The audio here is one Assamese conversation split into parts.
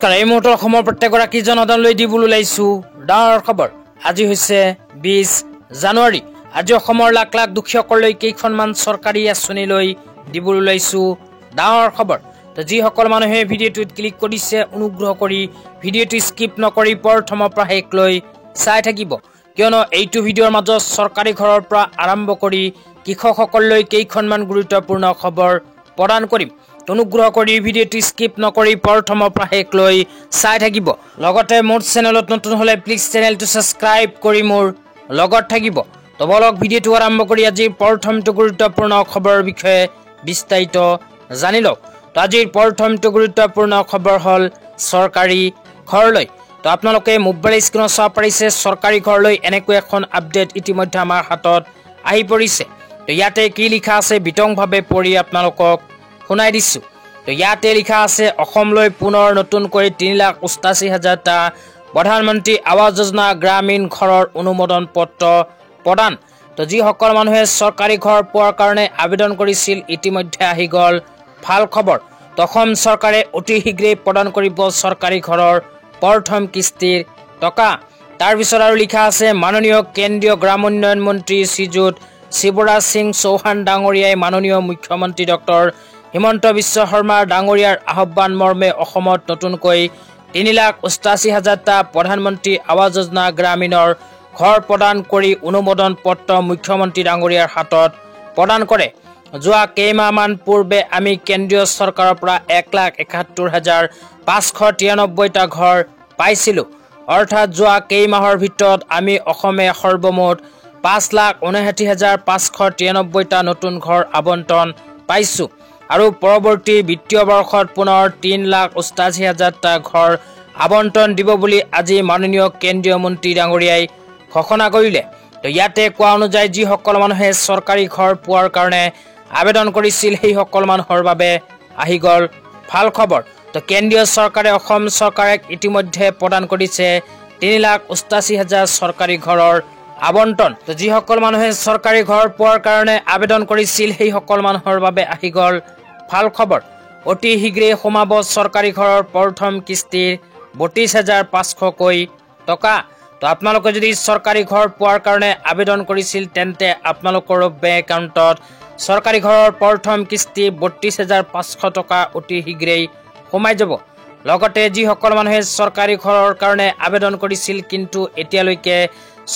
নমস্কাৰ এই মুহূৰ্তৰ অসমৰ প্ৰত্যেকগৰাকী জনসাধাৰণলৈ দিবলৈ ওলাইছো ডাঙৰ খবৰ। আজি হৈছে 20 জানুৱাৰী। আজি অসমৰ লাখ লাখ দুখীয়াসকললৈ কেইখনমান চৰকাৰী আঁচনি লৈ দিবলৈ ওলাইছো ডাঙৰ খবৰ। তো যিসকল মানুহে ভিডিঅ'টোত ক্লিক কৰিছে অনুগ্ৰহ কৰি ভিডিঅ'টো স্কিপ নকৰি প্ৰথমৰ পৰা শেষলৈ চাই থাকিব, কিয়নো এইটো ভিডিঅ'ৰ মাজত চৰকাৰী ঘৰৰ পৰা আৰম্ভ কৰি কৃষকসকললৈ কেইখনমান গুৰুত্বপূৰ্ণ খবৰ প্ৰদান কৰিম। অনুগ্ৰহ কৰি ভিডিঅ'টো স্কিপ নকৰি প্ৰথমৰ পৰা শেষলৈ চাই থাকিব। লগতে মোৰ চেনেলত নতুন হলে প্লিজ চেনেলটো সাবস্ক্ৰাইব কৰি মোৰ লগত থাকিব। তো বলক ভিডিঅ'টো আৰম্ভ কৰি আজিৰ প্ৰথমটো গুৰুত্বপূৰ্ণ খবৰৰ বিষয়ে বিস্তাৰিত জানি লওক। তো আজিৰ প্ৰথমটো গুৰুত্বপূৰ্ণ খবৰ হ'ল চৰকাৰী ঘৰলৈ। তো আপোনালোকে মোবাইল স্ক্ৰীনত চাব পাৰিছে চৰকাৰী ঘৰলৈ এনেকৈ এখন আপডেট ইতিমধ্যে আমাৰ হাতত আহি পৰিছে। তো ইয়াতে কি লিখা আছে বিতংভাৱে পঢ়ি আপোনালোকক শুনাই দিছো। তো ইয়াতে লিখা আছে অসমলৈ পুনৰ নতুনকৈ 3,88,000টা প্ৰধানমন্ত্ৰী আৱাস যোজনা গ্ৰামীণ ঘৰৰ অনুমোদন পত্ৰ প্ৰদান। তো যিসকল মানুহে চৰকাৰী ঘৰ পোৱাৰ কাৰণে আবেদন কৰিছিল ইতিমধ্যে আহি গ'ল ভাল খবৰ। তো অসম চৰকাৰে অতি শীঘ্ৰেই প্ৰদান কৰিব চৰকাৰী ঘৰৰ প্ৰথম কিস্তিৰ টকা। তাৰপিছত আৰু লিখা আছে মাননীয় কেন্দ্ৰীয় গ্ৰামোন্নয়ন মন্ত্ৰী শ্ৰীযুত শিৱৰাজ সিং চৌহান ডাঙৰীয়াই মাননীয় মুখ্যমন্ত্ৰী ডক্টৰ হিমন্ত বিশ্ব শৰ্মা ডাঙৰীয়াৰ আহ্বান মৰ্মে অসমত নতুনকৈ 3,88,000টা প্ৰধানমন্ত্ৰী আৱাস যোজনা গ্ৰামীণৰ ঘৰ প্ৰদান কৰি অনুমোদন পত্ৰ মুখ্যমন্ত্ৰী ডাঙৰীয়াৰ হাতত প্ৰদান কৰে। যোৱা কেইমাহমান পূৰ্বে আমি কেন্দ্ৰীয় চৰকাৰৰ পৰা 1,71,593টা ঘৰ পাইছিলোঁ। অৰ্থাৎ যোৱা কেইমাহৰ ভিতৰত আমি অসমে সৰ্বমুঠ 5,59,593টা নতুন ঘৰ আবণ্টন পাইছোঁ আৰু পৰৱৰ্তী বিত্তীয় বৰ্ষত পুনৰ 3,88,000টা ঘৰ আবণ্টন দিব বুলি আজি মাননীয় কেন্দ্ৰীয় মন্ত্ৰী ডাঙৰীয়াই ঘোষণা কৰিলে। তো ইয়াতে কোৱা অনুযায়ী যিসকল মানুহে চৰকাৰী ঘৰ পোৱাৰ কাৰণে আবেদন কৰিছিল সেইসকল মানুহৰ বাবে আহি গ'ল ভাল খবৰ। তো কেন্দ্ৰীয় চৰকাৰে অসম চৰকাৰক ইতিমধ্যে প্ৰদান কৰিছে 3,88,000 চৰকাৰী ঘৰৰ আবণ্টন। তো যিসকল মানুহে চৰকাৰী ঘৰ পোৱাৰ কাৰণে আবেদন কৰিছিল সেইসকল মানুহৰ বাবে আহি গ'ল ভাল খবৰ। অতি শীঘ্ৰেই সোমাব চৰকাৰী ঘৰৰ প্ৰথম কিস্তিৰ 32,500কৈ টকা। তো আপোনালোকে যদি চৰকাৰী ঘৰ পোৱাৰ কাৰণে আবেদন কৰিছিল তেন্তে আপোনালোকৰ বেংক একাউণ্টত চৰকাৰী ঘৰৰ প্ৰথম কিস্তি 32,500 টকা অতি শীঘ্ৰেই সোমাই যাব। লগতে যিসকল মানুহে চৰকাৰী ঘৰৰ কাৰণে আবেদন কৰিছিল কিন্তু এতিয়ালৈকে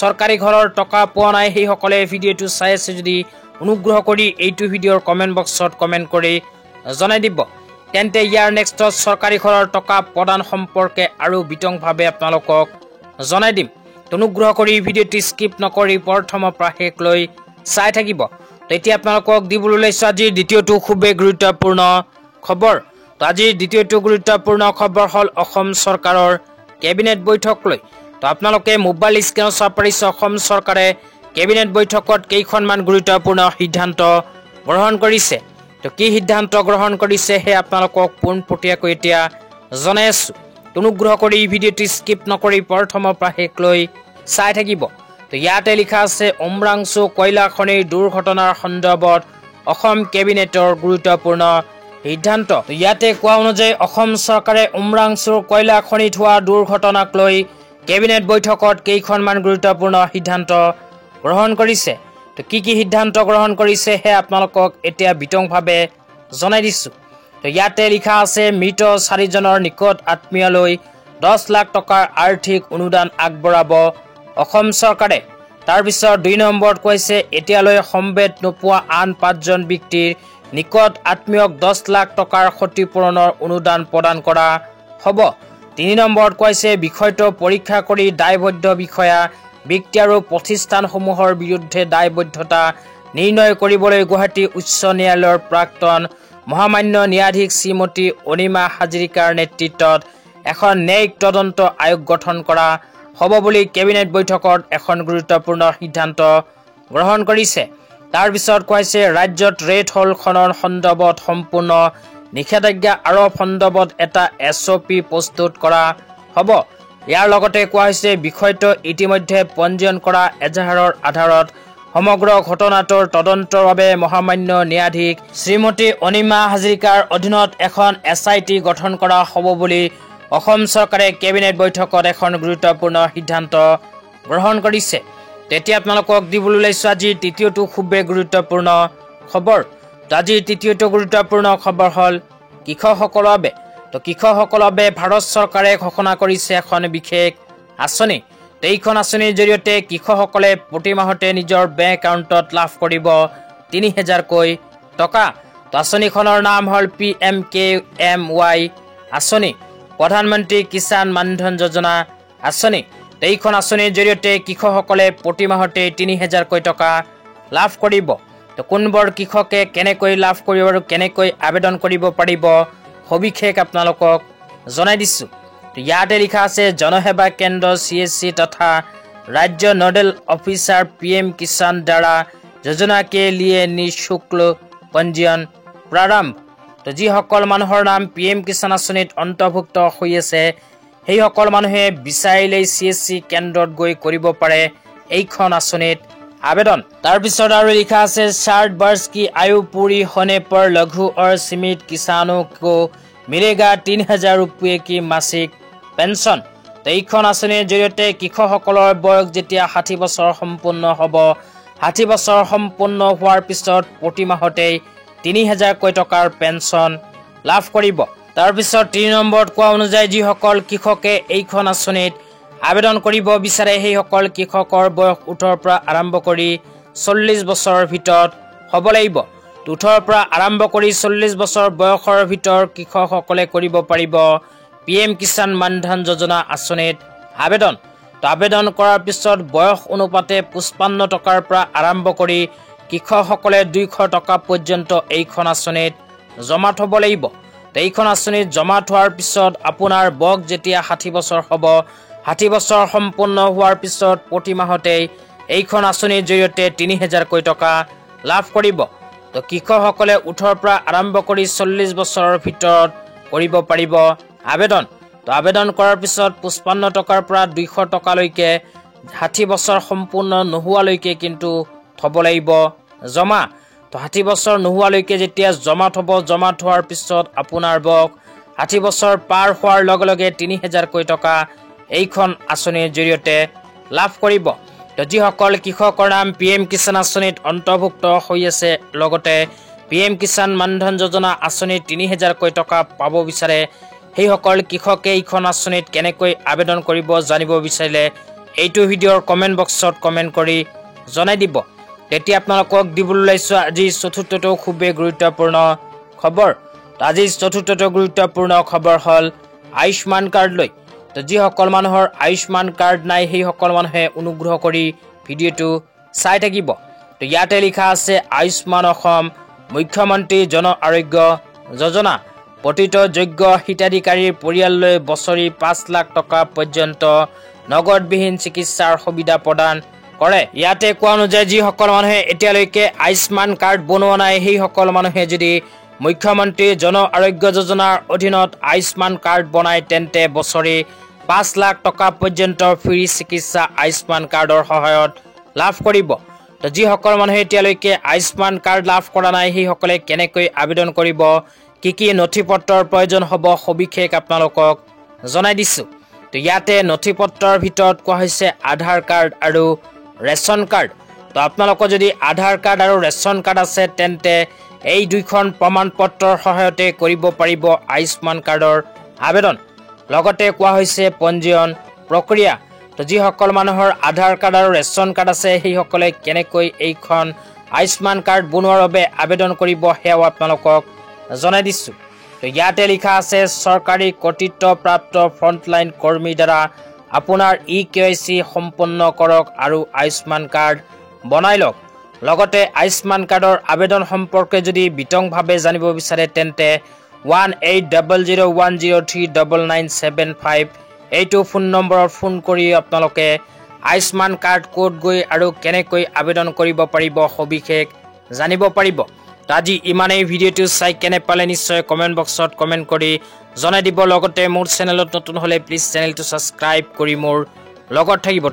চৰকাৰী ঘৰৰ টকা পোৱা নাই সেইসকলে ভিডিঅ'টো চাই আছে যদি অনুগ্ৰহ কৰি এইটো ভিডিঅ'ৰ কমেণ্ট বক্সত কমেণ্ট কৰি জনাই দিব, তেন্তে ইয়াৰ নেক্সটত চৰকাৰী ঘৰৰ টকা প্ৰদান সম্পৰ্কে আৰু বিতংভাৱে আপোনালোকক জনাই দিম। অনুগ্ৰহ কৰি ভিডিঅ'টো স্কিপ নকৰি প্ৰথমৰ পৰা শেষলৈ চাই থাকিব। তো এতিয়া আপোনালোকক দিবলৈ ওলাইছোঁ আজিৰ দ্বিতীয়টো খুবেই গুৰুত্বপূৰ্ণ খবৰ। তো আজিৰ দ্বিতীয়টো গুৰুত্বপূৰ্ণ খবৰ হ'ল অসম চৰকাৰৰ কেবিনেট বৈঠক লৈ। তো আপোনালোকে মোবাইল স্ক্ৰীনত চাব পাৰিছে অসম চৰকাৰে কেবিনেট বৈঠকত কেইখনমান গুৰুত্বপূৰ্ণ সিদ্ধান্ত গ্ৰহণ কৰিছে। তো কি সিদ্ধান্ত গ্ৰহণ কৰিছে সেই আপোনালোকক পোনপটীয়াকৈ এতিয়া জনাই আছোঁ। অনুগ্ৰহ কৰি ভিডিঅ'টো স্কিপ নকৰি প্ৰথমৰ পৰা শেষলৈ চাই থাকিব। তো ইয়াতে লিখা আছে উমৰাংচু কয়লা খনিৰ দুৰ্ঘটনাৰ সন্দৰ্ভত অসম কেবিনেটৰ গুৰুত্বপূৰ্ণ সিদ্ধান্ত। তো ইয়াতে কোৱা অনুযায়ী অসম চৰকাৰে উমৰাংচুৰ কয়লা খনিত হোৱা দুৰ্ঘটনাক লৈ কেবিনেট বৈঠকত কেইখনমান গুৰুত্বপূৰ্ণ সিদ্ধান্ত গ্ৰহণ কৰিছে। তো কি সিদ্ধান্ত গ্ৰহণ কৰিছে সেয়া আপোনালোকক এতিয়া বিতংভাৱে জনাই দিছোঁ। তো ইয়াতে লিখা আছে মৃত 4জনৰ নিকট আত্মীয়লৈ 10 লাখ টকাৰ আৰ্থিক অনুদান আগবঢ়াব অসম চৰকাৰে। তাৰপিছত 2 নম্বৰত কৈছে এতিয়ালৈ সম্ভেদ নোপোৱা আন 5জন ব্যক্তিৰ নিকট আত্মীয়ক 10 লাখ টকাৰ ক্ষতিপূৰণৰ অনুদান প্ৰদান কৰা হ'ব। 3 নম্বৰত কৈছে বিষয়টো পৰীক্ষা কৰি দায়বদ্ধ বিষয়া ব্যক্তি আৰু প্ৰতিষ্ঠানসমূহৰ বিৰুদ্ধে দায়বদ্ধতা নিৰ্ণয় কৰিবলৈ গুৱাহাটী উচ্চ ন্যায়ালয়ৰ প্ৰাক্তন মহামান্য ন্যায়াধীশ শ্ৰীমতী অনিমা হাজৰিকাৰ নেতৃত্বত এখন ন্যায়িক তদন্ত আয়োগ গঠন কৰা হ'ব বুলি কেবিনেট বৈঠকত এখন গুৰুত্বপূৰ্ণ সিদ্ধান্ত গ্ৰহণ কৰিছে। তাৰপিছত কৈছে ৰাজ্যত ৰেড হল খনন সন্দৰ্ভত সম্পূৰ্ণ নিষেধাজ্ঞা আৰোপ সন্দৰ্ভত এটা SOP প্ৰস্তুত কৰা হ'ব। ইয়াৰ লগতে কোৱা হৈছে বিষয়টো ইতিমধ্যে পঞ্জীয়ন কৰা এজাহাৰৰ আধাৰত সমগ্ৰ ঘটনাটোৰ তদন্তৰ বাবে মহামান্য ন্যায়াধীশ শ্ৰীমতী অনিমা হাজৰিকাৰ অধীনত এখন SIT গঠন কৰা হ'ব বুলি অসম চৰকাৰে কেবিনেট বৈঠকত এখন গুৰুত্বপূৰ্ণ সিদ্ধান্ত গ্ৰহণ কৰিছে। তেতিয়া আপোনালোকক দিবলৈ ওলাইছো আজি তৃতীয়টো খুবেই গুৰুত্বপূৰ্ণ খবৰ। তো আজিৰ তৃতীয়টো গুৰুত্বপূৰ্ণ খবৰ হ'ল কৃষকসকলৰ বাবে। তো কৃষকসকলৰ বাবে ভাৰত চৰকাৰে ঘোষণা কৰিছে এখন বিশেষ আঁচনি। এইখন আঁচনিৰ জৰিয়তে কৃষকসকলে প্ৰতি মাহতে নিজৰ বেংক একাউণ্টত লাভ কৰিব ৩,০০০কৈ টকা। তো আঁচনিখনৰ নাম হ'ল PMKMY আঁচনি, প্ৰধানমন্ত্ৰী কিষাণ মানধন যোজনা আঁচনি। এইখন আঁচনিৰ জৰিয়তে কৃষকসকলে প্ৰতি মাহতে ৩,০০০কৈ টকা লাভ কৰিব। তো কোনবোৰ কৃষকে কেনেকৈ লাভ কৰিব আৰু কেনেকৈ আবেদন কৰিব পাৰিব সবিশেষ আপোনালোকক জনাই দিছোঁ। তো ইয়াতে লিখা আছে জনসেৱা কেন্দ্ৰ CSC তথা ৰাজ্য নোডেল অফিচাৰ PM কিষাণ দ্বাৰা যোজনা কে লিয়ে নিঃশুল্ক পঞ্জীয়ন প্ৰাৰম্ভ। তো যিসকল মানুহৰ নাম PM কিষাণ আঁচনিত অন্তৰ্ভুক্ত হৈ আছে সেইসকল মানুহে বিচাৰিলেই CSC কেন্দ্ৰত গৈ কৰিব পাৰে এইখন আঁচনিত आवेदन। তাৰপিছত আৰু লিখা আছে 60 वर्ष की आयु पूरी होने पर लघु और सीमित किसानों को मिलेगा 3,000 रुपये की मासिक पेंशन। तो এইখন আঁচনিৰ জৰিয়তে কৃষকসকলৰ বয়স যেতিয়া 60 বছৰ সম্পূৰ্ণ হ'ব, 60 বছৰ সম্পূৰ্ণ হোৱাৰ পিছত প্ৰতি মাহতে 3,000কৈ টকাৰ পেঞ্চন লাভ কৰিব। তাৰপিছত 3 নম্বৰত কোৱা অনুযায়ী যিসকল কৃষকে এইখন আঁচনিত আবেদন কৰিব বিচাৰে সেইসকল কৃষকৰ বয়স 18ৰ পৰা আৰম্ভ কৰি 40 বছৰৰ ভিতৰত হ'ব লাগিব। 18ৰ পৰা আৰম্ভ কৰি 40 বছৰ বয়সৰ ভিতৰত কৃষকসকলে কৰিব পাৰিব PM কিষাণ মানধন যোজনা আঁচনিত আবেদন। তো আবেদন কৰাৰ পিছত বয়স অনুপাতে 55 টকাৰ পৰা আৰম্ভ কৰি কৃষকসকলে 200 টকা পৰ্যন্ত এইখন আঁচনিত জমা থ'ব লাগিব। তো এইখন আঁচনিত জমা থোৱাৰ পিছত আপোনাৰ বয়স যেতিয়া 60 বছৰ হ'ব, 60 বছৰ সম্পূৰ্ণ হোৱাৰ পিছত প্ৰতি মাহতে এইখন আঁচনিৰ জৰিয়তে 3,000কৈ টকা লাভ কৰিব। তো কৃষকসকলে 18ৰ পৰা আৰম্ভ কৰি 40 বছৰৰ ভিতৰত কৰিব পাৰিব আবেদন। তো আবেদন কৰাৰ পিছত 55 টকাৰ পৰা 200 টকালৈকে 60 বছৰ সম্পূৰ্ণ নোহোৱালৈকে কিন্তু থ'ব লাগিব জমা। তো 60 বছৰ নোহোৱালৈকে যেতিয়া জমা থ'ব, জমা থোৱাৰ পিছত আপোনাৰ বয়স 60 বছৰ পাৰ হোৱাৰ লগে লগে 3,000কৈ টকা এইখন আঁচনিৰ জৰিয়তে লাভ কৰিব। তো যিসকল কৃষকৰ নাম PM কিষাণ আঁচনিত অন্তৰ্ভুক্ত হৈ আছে, লগতে PM কিষাণ মানধন যোজনা আঁচনিত 3,000কৈ টকা পাব বিচাৰে, সেইসকল কৃষকে এইখন আঁচনিত কেনেকৈ আবেদন কৰিব জানিব বিচাৰিলে এইটো ভিডিঅ'ৰ কমেণ্ট বক্সত কমেণ্ট কৰি জনাই দিব। তেতিয়া আপোনালোকক দিবলৈ ওলাইছোঁ আজিৰ চতুৰ্থটো খুবেই গুৰুত্বপূৰ্ণ খবৰ। তো আজিৰ চতুৰ্থটো গুৰুত্বপূৰ্ণ খবৰ হ'ল আয়ুষ্মান কাৰ্ড লৈ। তো যিসকল মানুহৰ আয়ুষ্মান কাৰ্ড নাই সেইসকল মানুহে অনুগ্ৰহ কৰি ভিডিঅ'টো চাই থাকিব। তো ইয়াতে লিখা আছে আয়ুষ্মান অসম মুখ্যমন্ত্ৰী জন আৰোগ্য যোজনা, প্ৰতিটো যোগ্য হিতাধিকাৰীৰ পৰিয়াললৈ বছৰি 5 লাখ টকা পৰ্যন্ত নগদবিহীন চিকিৎসাৰ সুবিধা প্ৰদান কৰে। ইয়াতে কোৱা অনুযায়ী যিসকল মানুহে এতিয়ালৈকে আয়ুষ্মান কাৰ্ড বনোৱা নাই সেইসকল মানুহে যদি মুখ্যমন্ত্ৰী জন আৰোগ্য যোজনাৰ অধীনত আয়ুষ্মান কাৰ্ড বনায় তেন্তে বছৰি 5 লাখ টকা পৰ্যন্ত ফ্ৰী চিকিৎসা আয়ুষ্মান কাৰ্ডৰ সহায়ত লাভ কৰিব। তো যিসকল মানুহে এতিয়ালৈকে আয়ুষ্মান কাৰ্ড লাভ কৰা নাই সেইসকলে কেনেকৈ আবেদন কৰিব, কি কি নথি পত্ৰৰ প্ৰয়োজন হ'ব সবিশেষ আপোনালোকক জনাই দিছোঁ। তো ইয়াতে নথি পত্ৰৰ ভিতৰত কোৱা হৈছে আধাৰ কাৰ্ড আৰু ৰেচন কাৰ্ড। তো আপোনালোকৰ যদি আধাৰ কাৰ্ড আৰু ৰেচন কাৰ্ড আছে তেন্তে এই দুইখন প্ৰমাণ পত্ৰৰ সহায়তে কৰিব পাৰিব আয়ুষ্মান কাৰ্ডৰ আবেদন। লগতে কোৱা হৈছে পঞ্জীয়ন প্ৰক্ৰিয়া। তো যিসকল মানুহৰ আধাৰ কাৰ্ড আৰু ৰেচন কাৰ্ড আছে সেইসকলে কেনেকৈ এইখন আয়ুষ্মান কাৰ্ড বনোৱাৰ বাবে আবেদন কৰিব সেয়াও আপোনালোকক জনাই দিছোঁ। তো ইয়াতে লিখা আছে চৰকাৰী কৰ্তৃত্বপ্ৰাপ্ত ফ্ৰণ্টলাইন কৰ্মীৰ দ্বাৰা আপোনাৰ EKYC সম্পন্ন কৰক আৰু আয়ুষ্মান কাৰ্ড বনাই লওক। লগতে আয়ুষ্মান কাৰ্ডৰ আবেদন সম্পৰ্কে যদি বিতংভাৱে জানিব বিচাৰে তেন্তে 1800103975 এইটো ফোন নম্বৰত ফোন কৰি আপোনালোকে আয়ুষ্মান কাৰ্ড ক'ত গৈ আৰু কেনেকৈ আবেদন কৰিব পাৰিব সবিশেষ জানিব পাৰিব। তো আজি ইমানেই। ভিডিঅ'টো চাই কেনে পালে নিশ্চয় কমেণ্ট বক্সত কমেণ্ট কৰি জনাই দিব। লগতে মোৰ চেনেলত নতুন হ'লে প্লিজ চেনেলটো ছাবস্ক্ৰাইব কৰি মোৰ লগত থাকিব।